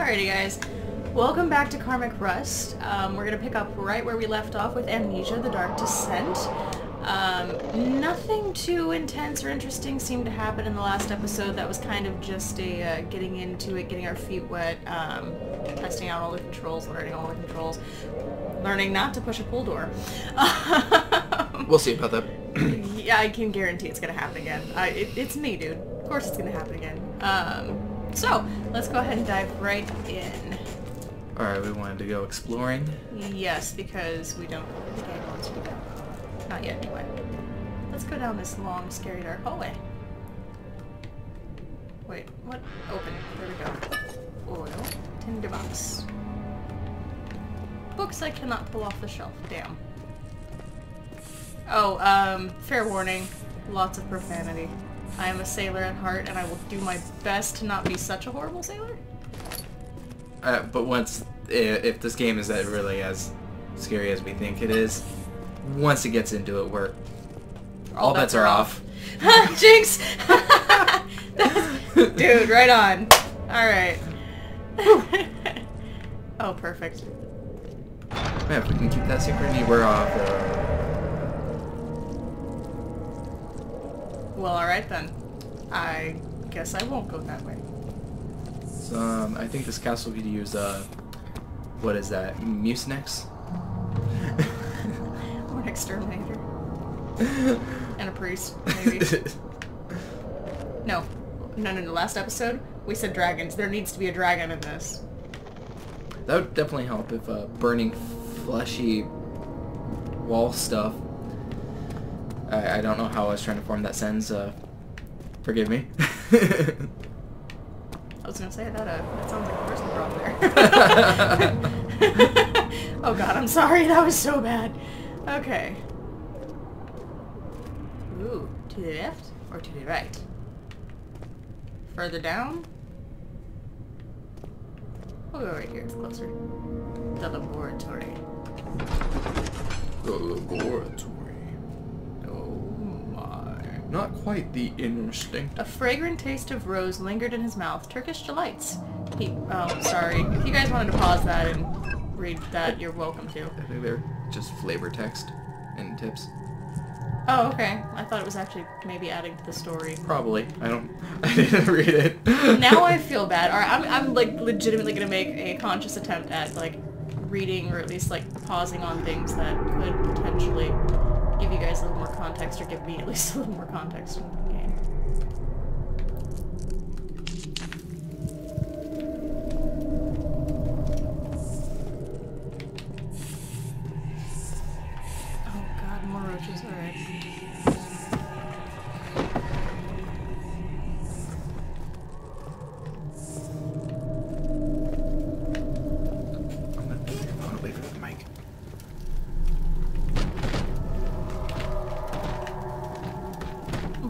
Alrighty guys, welcome back to Karmic Rust. We're gonna pick up right where we left off with Amnesia The Dark Descent. Nothing too intense or interesting seemed to happen in the last episode. That was kind of just a getting into it, getting our feet wet, testing out all the controls, learning all the controls, learning not to push a pull door. We'll see about that. Yeah, I can guarantee it's gonna happen again. It's me, dude. Of course it's gonna happen again. So, let's go ahead and dive right in. Alright, we wanted to go exploring. Yes, because we don't know where the game wants to go. Not yet, anyway. Let's go down this long, scary, dark hallway. Wait, what? Open. There we go. Oil. Tinderbox. Books I cannot pull off the shelf. Damn. Oh, fair warning. Lots of profanity. I am a sailor at heart, and I will do my best to not be such a horrible sailor. But if this game is really as scary as we think it is, once it gets into it, all bets are off. Jinx! Dude, right on. Alright. Oh, perfect. Man, if we can keep that synchrony, we're off. Well, alright then. I guess I won't go that way. So, I think this castle could use, what is that? Mucinex? Or an exterminator. And a priest, maybe. No. Last episode, we said dragons. There needs to be a dragon in this. That would definitely help if, burning fleshy wall stuff. I don't know how I was trying to form that sentence, forgive me. I was gonna say that sounds like a personal problem there. Oh god, I'm sorry, that was so bad. Okay. Ooh, to the left or to the right? Further down? We'll go right here, it's closer. The laboratory. The laboratory. Not quite the instinct. A fragrant taste of rose lingered in his mouth. Turkish delights. Oh, sorry. If you guys wanted to pause that and read that, you're welcome to. I think they're just flavor text and tips. Oh, okay. I thought it was actually maybe adding to the story. Probably. I didn't read it. Now I feel bad. Alright, I'm like legitimately gonna make a conscious attempt at like reading or at least like pausing on things that could potentially give you guys a little more context, or give me at least a little more context in the game. Oh god, more roaches, alright. I'm gonna wait for the mic.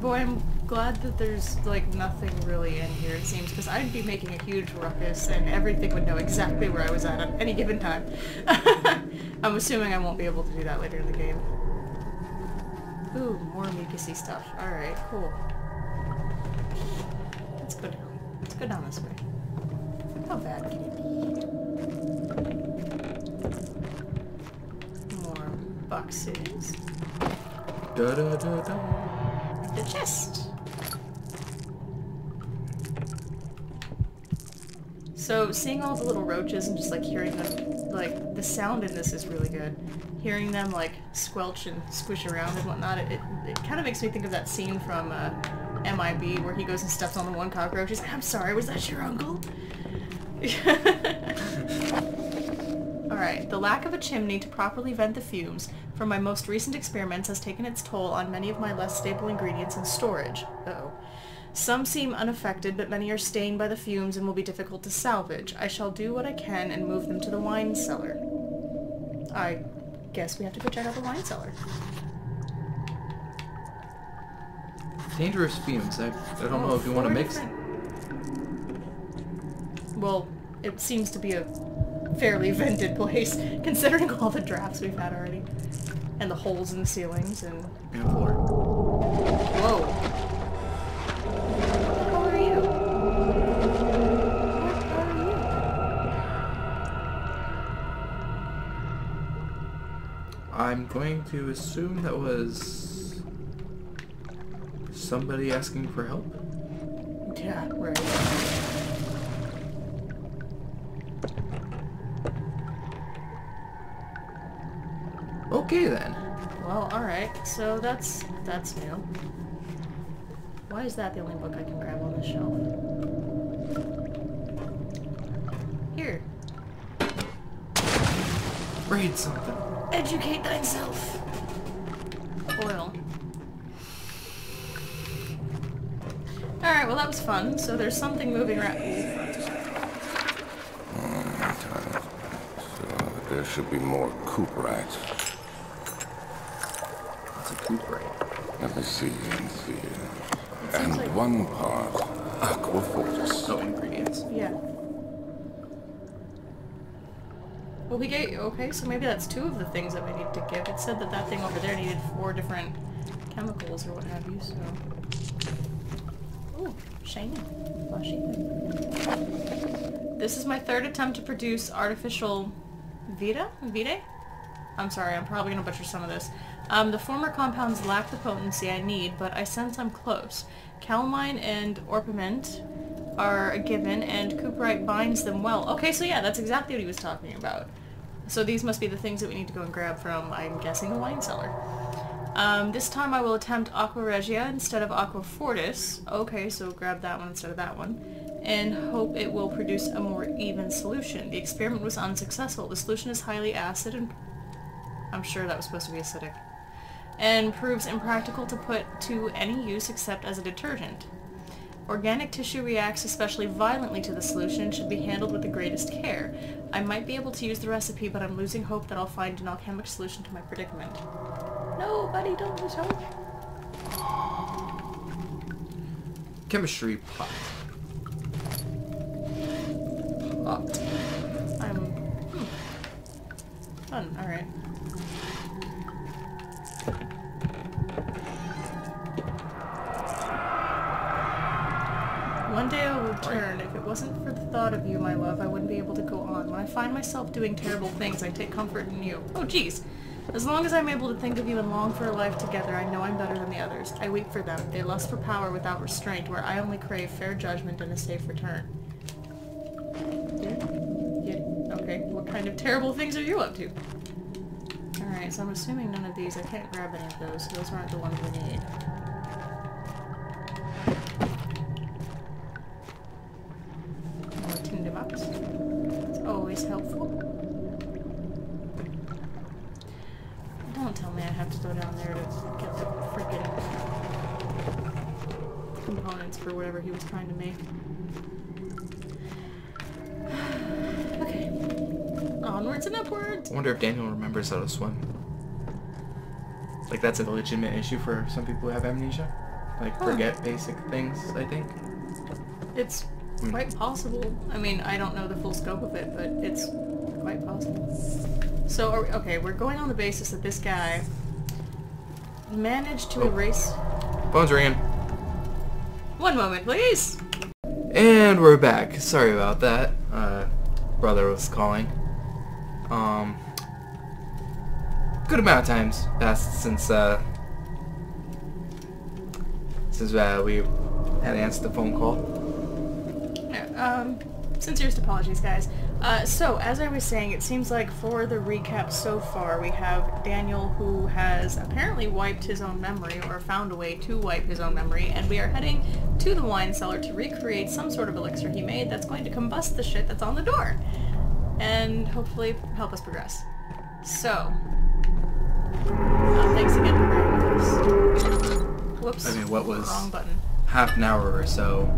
Boy, I'm glad that there's, like, nothing really in here, it seems, because I'd be making a huge ruckus, and everything would know exactly where I was at any given time. I'm assuming I won't be able to do that later in the game. Ooh, more mucusy stuff. Alright, cool. Let's go down. Let's go down this way. How bad can it be? More boxes. Da-da-da-da. The chest. So seeing all the little roaches and just like hearing them, like the sound in this is really good. Hearing them like squelch and squish around and whatnot, it kind of makes me think of that scene from MIB where he goes and steps on the one cockroach. He's like, I'm sorry, was that your uncle? Alright, the lack of a chimney to properly vent the fumes from my most recent experiments has taken its toll on many of my less stable ingredients in storage. Uh-oh. Some seem unaffected, but many are stained by the fumes and will be difficult to salvage. I shall do what I can and move them to the wine cellar. I guess we have to go check out the wine cellar. Dangerous fumes. I don't know if you want to mix. Well, it seems to be a fairly vented place, considering all the drafts we've had already. And the holes in the ceilings and floor. Whoa. What the hell are you? What are you? I'm going to assume that was somebody asking for help. Yeah, right. Okay then. Well, alright, so that's new. Why is that the only book I can grab on this shelf? Here. Read something. Educate thyself. Oil. Alright, well that was fun. So there's something moving around. So there should be more coop rats. It's a coop rat. Let me see. seems And like- one part aqua fortis. No ingredients. Yeah. Well, we gave... Okay, so maybe that's 2 of the things that we need to give. It said that that thing over there needed 4 different chemicals or what have you, so... Ooh, shiny. Flashy thing. This is my 3rd attempt to produce artificial... Vitae? I'm sorry, I'm probably going to butcher some of this. The former compounds lack the potency I need, but I sense I'm close. Calamine and orpiment are a given, and cuprite binds them well. Okay, so yeah, that's exactly what he was talking about. So these must be the things that we need to go and grab from, I'm guessing, the wine cellar. This time I will attempt aqua regia instead of aqua fortis. Okay, so grab that one instead of that one. And hope it will produce a more even solution. The experiment was unsuccessful. The solution is highly acid and... I'm sure that was supposed to be acidic. And proves impractical to put to any use except as a detergent. Organic tissue reacts especially violently to the solution and should be handled with the greatest care. I might be able to use the recipe, but I'm losing hope that I'll find an alchemic solution to my predicament. No, buddy, don't lose hope. Chemistry pot. Pot. Fun, alright. One day I'll return. If it wasn't for the thought of you, my love, I wouldn't be able to go on. When I find myself doing terrible things, I take comfort in you. Oh, jeez. As long as I'm able to think of you and long for a life together, I know I'm better than the others. I weep for them. They lust for power without restraint, where I only crave fair judgment and a safe return. Yeah. Okay, what kind of terrible things are you up to? Alright, so I'm assuming none of these. I can't grab any of those, so those aren't the ones we need. More tinderbox. It's always helpful. Don't tell me I have to go down there to get the freaking components for whatever he was trying to make. Okay. Onwards and upwards! I wonder if Daniel remembers how to swim. Like, that's a legitimate issue for some people who have amnesia. Like, forget basic things, I think. It's quite possible. I mean, I don't know the full scope of it, but it's quite possible. So, okay, we're going on the basis that this guy managed to erase... Phone's ringing. One moment, please! And we're back. Sorry about that. Brother was calling. Good amount of times passed since we had answered the phone call. Yeah, sincerest apologies, guys. So, as I was saying, it seems like for the recap so far, we have Daniel, who has apparently wiped his own memory, or found a way to wipe his own memory, and we are heading to the wine cellar to recreate some sort of elixir he made that's going to combust the shit that's on the door, and hopefully help us progress. So, thanks again for bearing with us. Whoops. I mean, what was wrong button. half an hour or so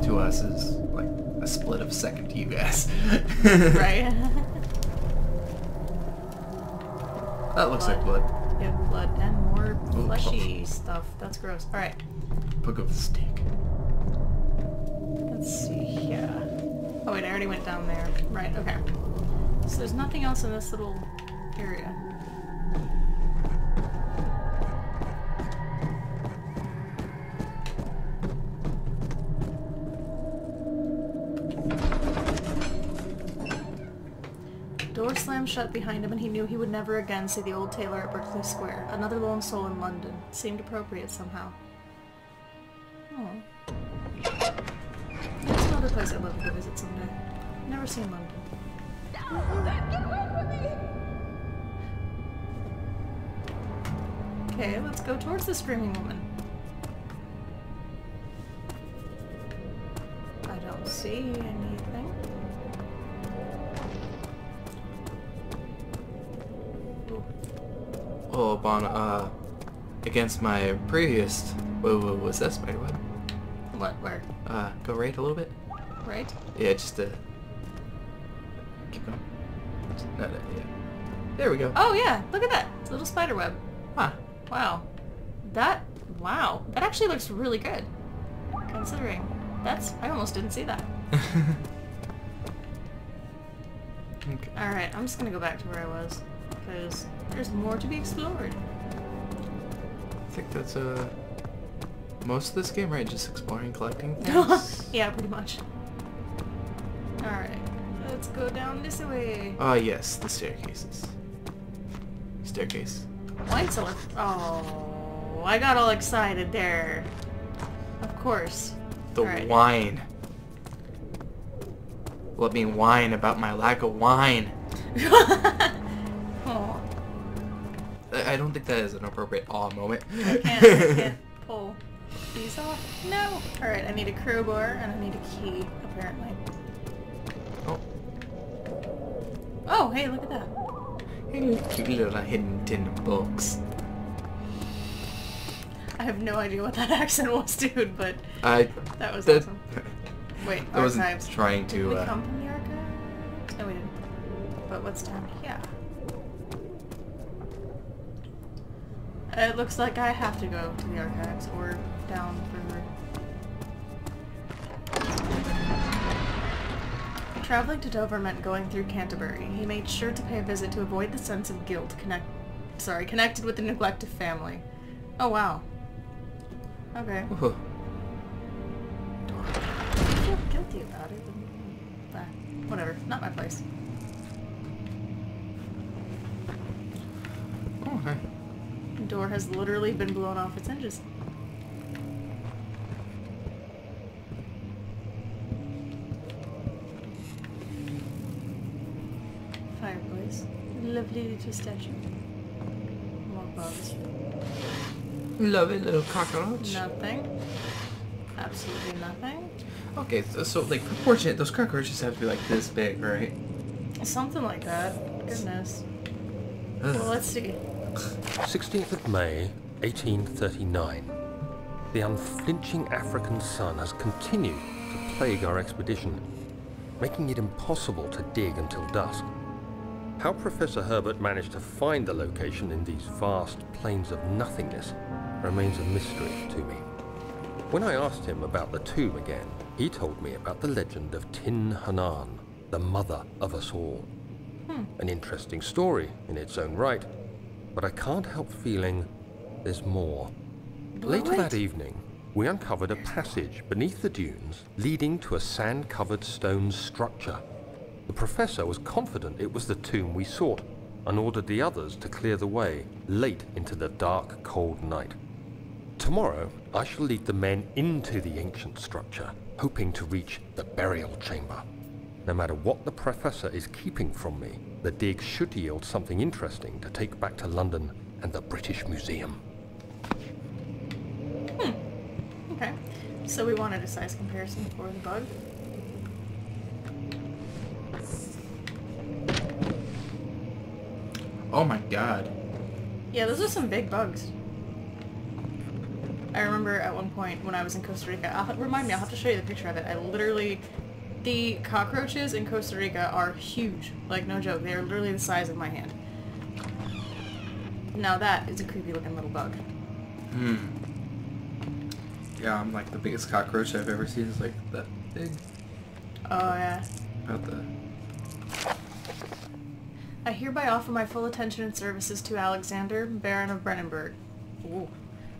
to us is like a split of a second to you guys. Right? That looks like blood. Yeah, blood and more Ooh, fleshy stuff. That's gross. Alright, Book of the Stick. let's see here. Oh wait, I already went down there. Right, okay. So there's nothing else in this little area. Door slammed shut behind him and he knew he would never again see the old tailor at Berkeley Square. Another lone soul in London. Seemed appropriate somehow. Oh. That's another place I'd love to go visit someday. Never seen London. Get away from me! Okay, let's go towards the screaming woman. I don't see anything. Ooh. Oh, upon, against my previous... Whoa, was that spiderweb? What? Where? Go right a little bit. Right? Yeah, just keep going. No, yeah. There we go. Oh yeah, look at that. It's a little spider web. Huh. Wow. Wow. That actually looks really good. Considering. I almost didn't see that. Okay. Alright, I'm just gonna go back to where I was. Because there's more to be explored. I think that's, most of this game, right? Just exploring, collecting things? Yeah, pretty much. Alright, let's go down this way. Ah, yes, the staircases. Staircase. Lights are... Oh, I got all excited there. Of course. The Alright. wine. Let me whine about my lack of wine. Oh, I don't think that is an appropriate awe moment. I can't pull these off. No! Alright, I need a crowbar and I need a key, apparently. Oh. Oh, hey, look at that. Cute little hidden tin books. I have no idea what that accent was, dude, but that was that- awesome. Wait, I wasn't archives. trying Did we to, come from the archives? No, we didn't. But what's down here? It looks like I have to go to the archives or down further. Traveling to Dover meant going through Canterbury. He made sure to pay a visit to avoid the sense of guilt connected with the neglect of family. Oh wow. Okay. Ooh. I feel guilty about it. But, whatever. Not my place. Oh, okay. The door has literally been blown off its hinges. Fireplace. Lovely little statue. More bugs. Love it, little cockroach. Nothing. Absolutely nothing. Okay, so like proportionate, those cockroaches have to be like this big, right? Something like that. Goodness. Well, let's see. 16th of May, 1839. The unflinching African sun has continued to plague our expedition, making it impossible to dig until dusk. How Professor Herbert managed to find the location in these vast plains of nothingness remains a mystery to me. When I asked him about the tomb again, he told me about the legend of Tin Hanan, the mother of us all. An interesting story in its own right, but I can't help feeling there's more. Later that evening, we uncovered a passage beneath the dunes leading to a sand-covered stone structure. The professor was confident it was the tomb we sought and ordered the others to clear the way late into the dark, cold night. Tomorrow, I shall lead the men into the ancient structure, hoping to reach the burial chamber. No matter what the professor is keeping from me, the dig should yield something interesting to take back to London and the British Museum. Okay. So we wanted a size comparison for the bug. Oh my god. Yeah, those are some big bugs. I remember at one point when I was in Costa Rica, I'll have to show you the picture of it. The cockroaches in Costa Rica are huge. Like, no joke. They are literally the size of my hand. Now that is a creepy looking little bug. Yeah, I'm like the biggest cockroach I've ever seen is like that big. Oh, yeah. About the... I hereby offer my full attention and services to Alexander, Baron of Brennenburg. Ooh.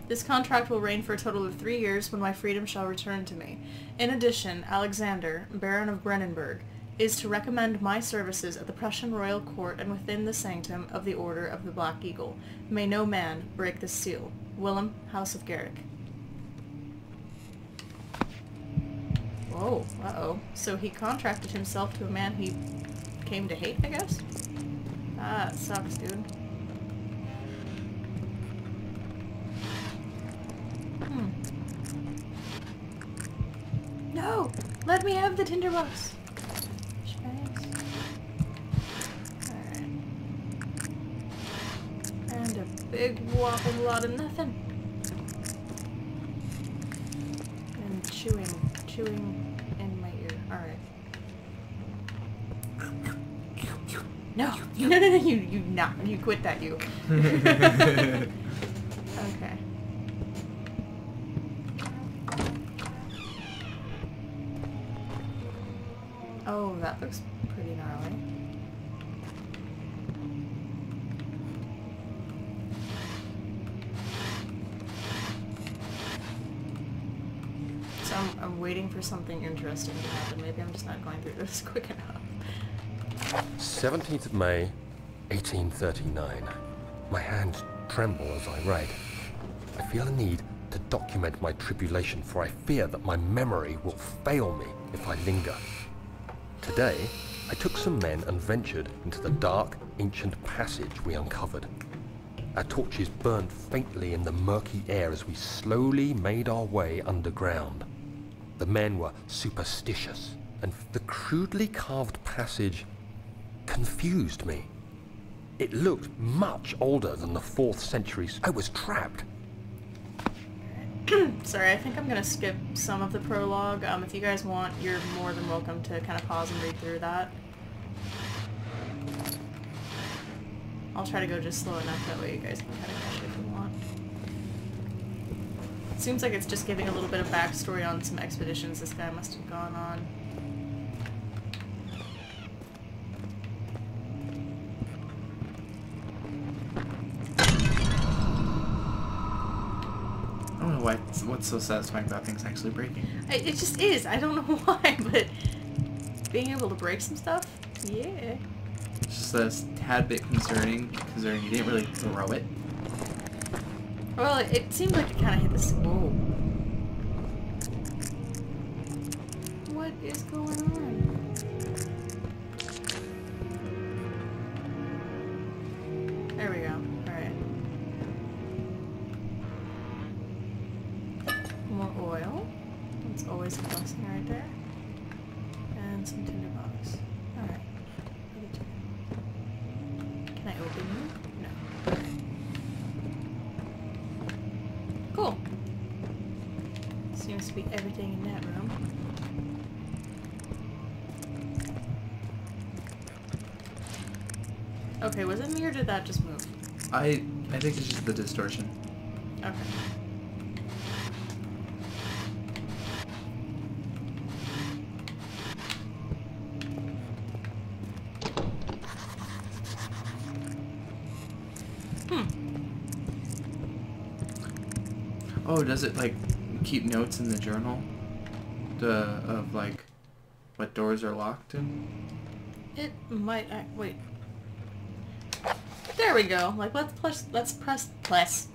This contract will reign for a total of 3 years when my freedom shall return to me. In addition, Alexander, Baron of Brennenburg, is to recommend my services at the Prussian Royal Court and within the sanctum of the Order of the Black Eagle. May no man break this seal. Willem, House of Garrick. Whoa, uh-oh. So he contracted himself to a man he came to hate, I guess? Ah, it sucks, dude. No! Let me have the tinderbox! Alright. And a big whopping lot of nothing. And chewing in my ear. Alright. No! No, you quit that, you. Okay. Oh, that looks pretty gnarly. So I'm waiting for something interesting to happen. Maybe I'm just not going through this quick enough. 17th of May, 1839. My hands tremble as I write. I feel a need to document my tribulation, for I fear that my memory will fail me if I linger. Today, I took some men and ventured into the dark, ancient passage we uncovered. Our torches burned faintly in the murky air as we slowly made our way underground. The men were superstitious, and the crudely carved passage confused me. It looked much older than the 4th century. I was trapped. Sorry, I think I'm gonna skip some of the prologue. If you guys want, you're more than welcome to kind of pause and read through that. I'll try to go just slow enough, that way you guys can kind of catch it if you want. It seems like it's just giving a little bit of backstory on some expeditions this guy must have gone on. I don't know what's so satisfying about things actually breaking. It just is. I don't know why, but being able to break some stuff, yeah. It's just a tad bit concerning, considering you didn't really throw it. Well, it seemed like it kind of hit this. Whoa. What is going on? There we go. Alright. More oil. That's always a blessing right there. And some tinderbox. Alright. Can I open you? No. Cool. Seems to be everything in that room. Okay, was it me or did that just move? I think it's just the distortion. Okay. Oh, does it like keep notes in the journal? Of like what doors are locked in? It might. Wait. There we go. Like let's press Let's press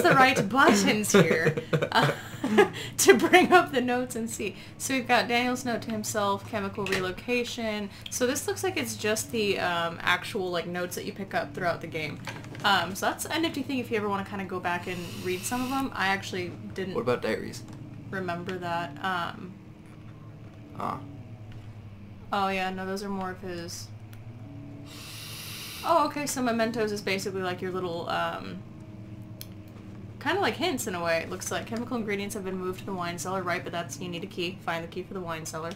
the right buttons here to bring up the notes and see. So we've got Daniel's note to himself, chemical relocation. So this looks like it's just the actual like notes that you pick up throughout the game. So that's a nifty thing if you ever want to kind of go back and read some of them. I actually didn't. What about diaries? Remember that. Oh yeah, no, those are more of his. Oh, okay, so mementos is basically like your little, kind of like hints in a way. It looks like chemical ingredients have been moved to the wine cellar, right, but that's, you need a key. Find the key for the wine cellar.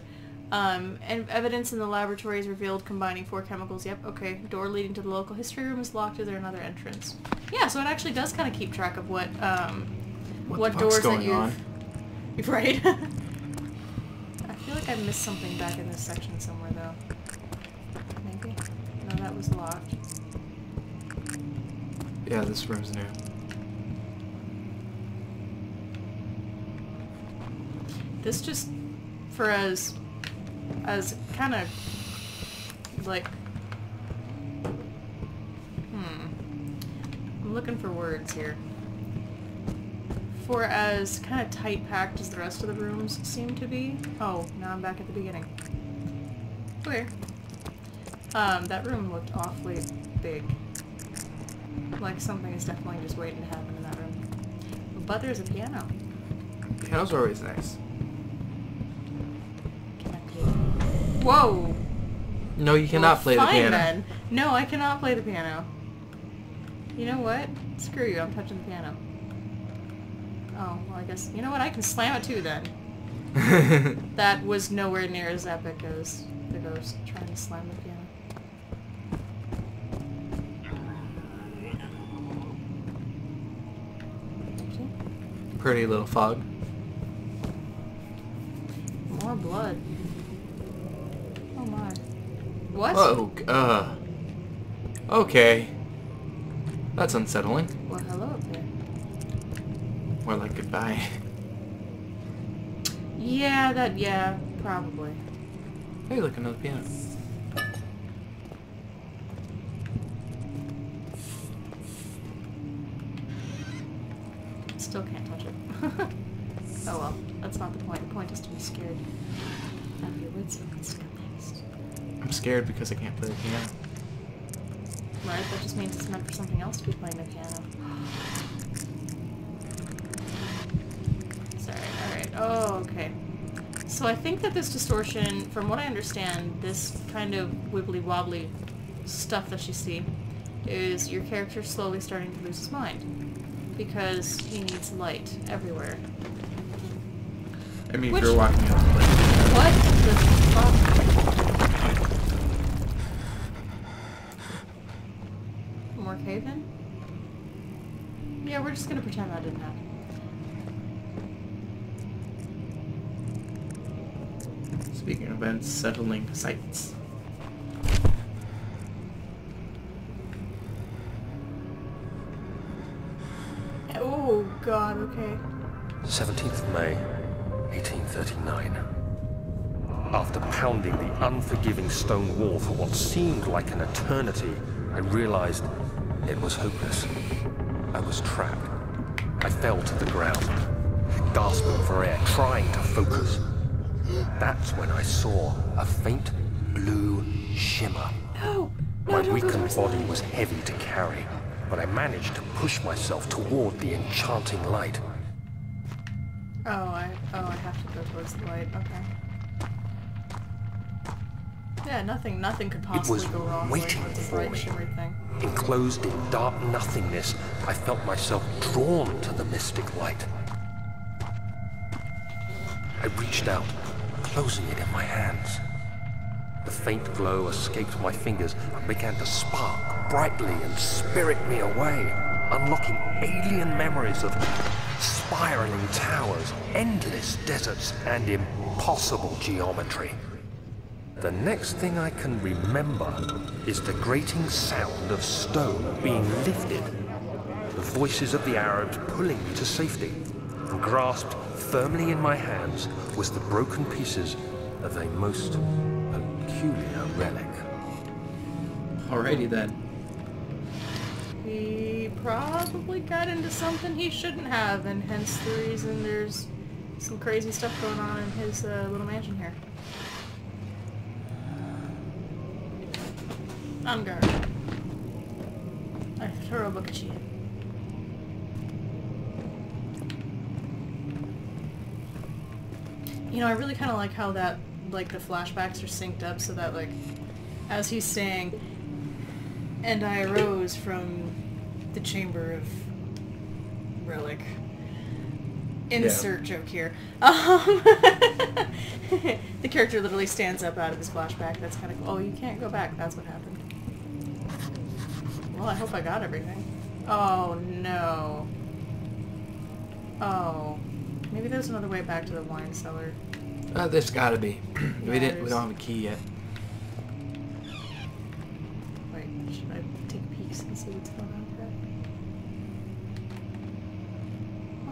And evidence in the laboratory is revealed combining 4 chemicals. Yep, okay. Door leading to the local history room is locked. Is there another entrance? Yeah, so it actually does kind of keep track of what doors that you've... Right? I feel like I missed something back in this section somewhere, though. Maybe? No, that was locked. Yeah, this room's new. This just, for as kind of, like, I'm looking for words here. For as kind of tight-packed as the rest of the rooms seem to be. Oh, now I'm back at the beginning. Okay. That room looked awfully big. Like something is definitely just waiting to happen in that room. But there's a piano. Pianos are always nice. Can I play? Whoa! No, you cannot play the Fine piano. then. No, I cannot play the piano. You know what? Screw you, I'm touching the piano. Oh, well I guess, you know what, I can slam it too then. That was nowhere near as epic as the ghost trying to slam the piano. Pretty little fog. More blood. Oh my. What? Oh, okay. That's unsettling. Well, hello up there. More like goodbye. Yeah, probably. Hey, look, another piano. Still can't touch it. Oh well, that's not the point. The point is to be scared. Have your wits focused next. I'm scared because I can't play the piano. Right, that just means it's meant for something else to be playing the piano. Sorry, alright. Oh, okay. So I think that this distortion, from what I understand, this kind of wibbly-wobbly stuff that you see, is your character slowly starting to lose his mind. Because he needs light everywhere. I mean, Which- if you're walking out to play the piano. What the fuck? More cave-in? Yeah, we're just gonna pretend that didn't happen. Speaking of unsettling sights. Oh god, okay. 17th of May, 1839. After pounding the unforgiving stone wall for what seemed like an eternity, I realized it was hopeless. I was trapped. I fell to the ground, gasping for air, trying to focus. That's when I saw a faint blue shimmer. No! No, My don't go weakened towards body was heavy to carry, but I managed to push myself toward the enchanting light. I have to go towards the light, okay. Yeah, nothing could possibly go wrong waiting with the for bright me. shimmery thing. Enclosed in dark nothingness, I felt myself drawn to the mystic light. I reached out, closing it in my hands. The faint glow escaped my fingers and began to spark brightly and spirit me away, unlocking alien memories of spiraling towers, endless deserts, and impossible geometry. The next thing I can remember is the grating sound of stone being lifted, the voices of the Arabs pulling me to safety, and grasped firmly in my hands was the broken pieces of a most peculiar relic. Alrighty then. He probably got into something he shouldn't have, and hence the reason there's some crazy stuff going on in his little mansion here. On guard. I throw a book at you. You know, I really kind of like how that, like, the flashbacks are synced up so that, like, as he's saying, and I arose from the chamber of relic. Insert joke here. The character literally stands up out of his flashback. That's kind of cool. Oh, you can't go back. That's what happened. Well, I hope I got everything. Oh, no. Oh. Maybe there's another way back to the wine cellar. There's gotta be. Yeah, We there's- don't have a key yet. Wait, should I take peeks and see what's going on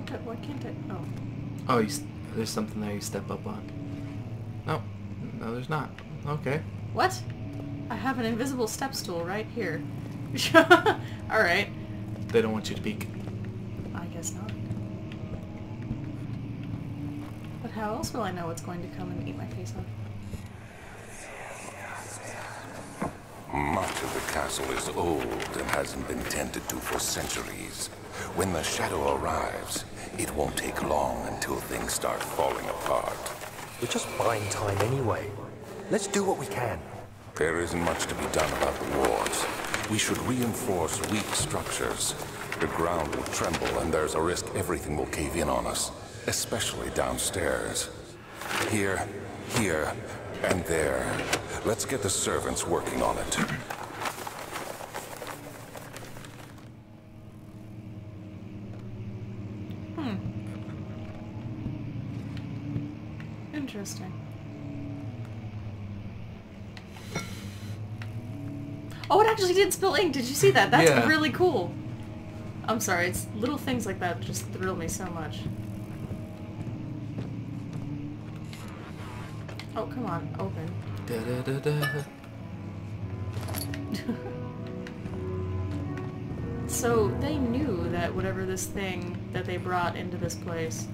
here? Why can't I? Oh. Oh, there's something there you step up on. No. No, there's not. Okay. What? I have an invisible step stool right here. Alright. They don't want you to peek. I guess not. But how else will I know what's going to come and eat my face off? Much of the castle is old and hasn't been tended to for centuries. When the shadow arrives, it won't take long until things start falling apart. We're just buying time anyway. Let's do what we can. There isn't much to be done about the wards. We should reinforce weak structures. The ground will tremble and there's a risk everything will cave in on us, especially downstairs. Here, and there. Let's get the servants working on it. Interesting. Oh, it actually did spill ink. Did you see that? That's Yeah. really cool. I'm sorry. It's little things like that just thrill me so much. Oh, come on. Open. Da, da, da, da. So they knew that whatever this thing that they brought into this place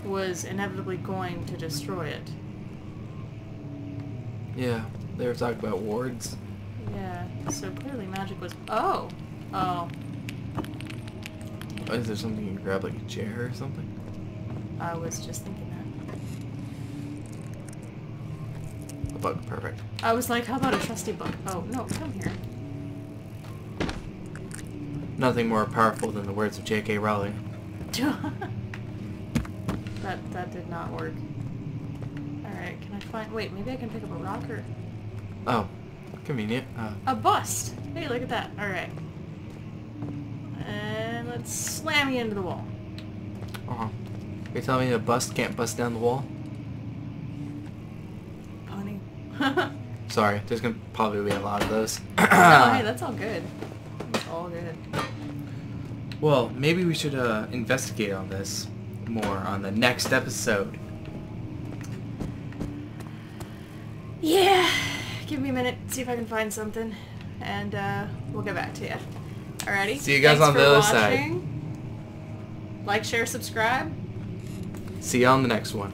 was inevitably going to destroy it. Yeah, they were talking about wards. Yeah, so clearly magic was... Oh! Oh. Is there something you can grab, like a chair or something? I was just thinking that. A bug, perfect. I was like, how about a trusty book? Oh, no, come here. Nothing more powerful than the words of J.K. Rowling. That did not work. Alright, can I find... Wait, maybe I can pick up a rock or... Oh, convenient. A bust! Hey, look at that. Alright. And let's slam you into the wall. You're telling me a bust can't bust down the wall? Punny. Sorry, there's gonna probably be a lot of those. No, hey, that's all good. It's all good. Well, maybe we should investigate on this more on the next episode. Yeah! Give me a minute, see if I can find something. And we'll get back to you. Alrighty? See you guys Thanks on the for other side. watching. Like, share, subscribe. See you on the next one.